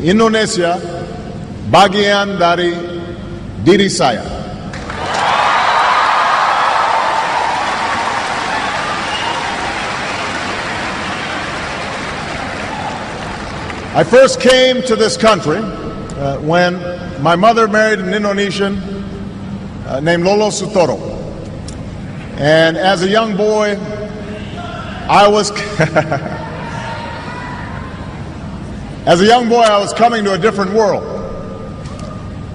Indonesia bagian dari diri saya. I first came to this country when my mother married an Indonesian named Lolo Sutoro. And as a young boy, I was coming to a different world.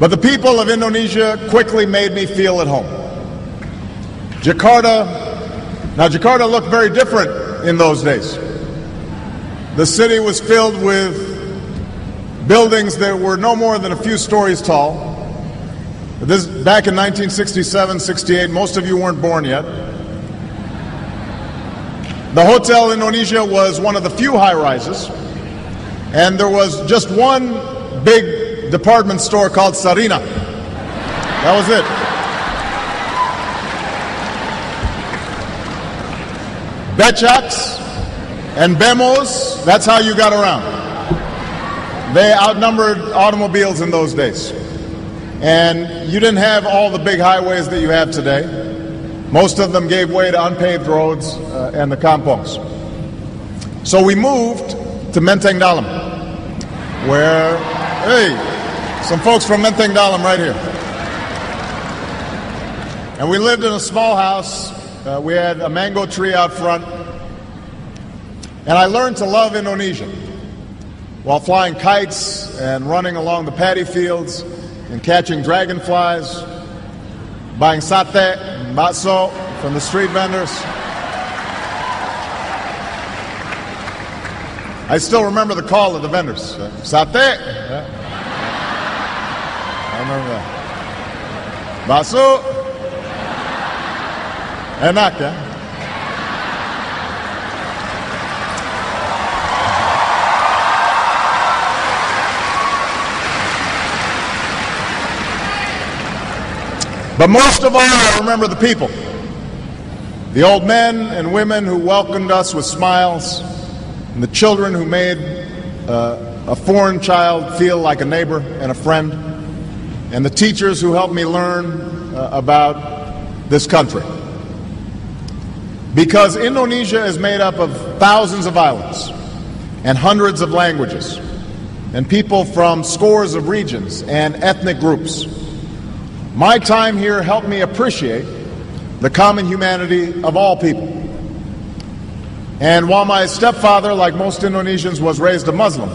But the people of Indonesia quickly made me feel at home. Jakarta looked very different in those days. The city was filled with buildings that were no more than a few stories tall. This back in 1967, 68, most of you weren't born yet. The Hotel Indonesia was one of the few high-rises, and there was just one big department store called Cerita. That was it. Becaks and bemos, that's how you got around. They outnumbered automobiles in those days. And you didn't have all the big highways that you have today. Most of them gave way to unpaved roads and the kampongs. So we moved to Menteng Dalam, where, hey, some folks from Menteng Dalam right here. And we lived in a small house. We had a mango tree out front. And I learned to love Indonesia while flying kites and running along the paddy fields and catching dragonflies, buying sate and bakso from the street vendors. I still remember the call of the vendors. Sate. Yeah. I remember that. Bakso. Enak, yeah? But most of all, I remember the people. The old men and women who welcomed us with smiles, and the children who made a foreign child feel like a neighbor and a friend, and the teachers who helped me learn about this country. Because Indonesia is made up of thousands of islands and hundreds of languages, and people from scores of regions and ethnic groups. My time here helped me appreciate the common humanity of all people. And while my stepfather, like most Indonesians, was raised a Muslim,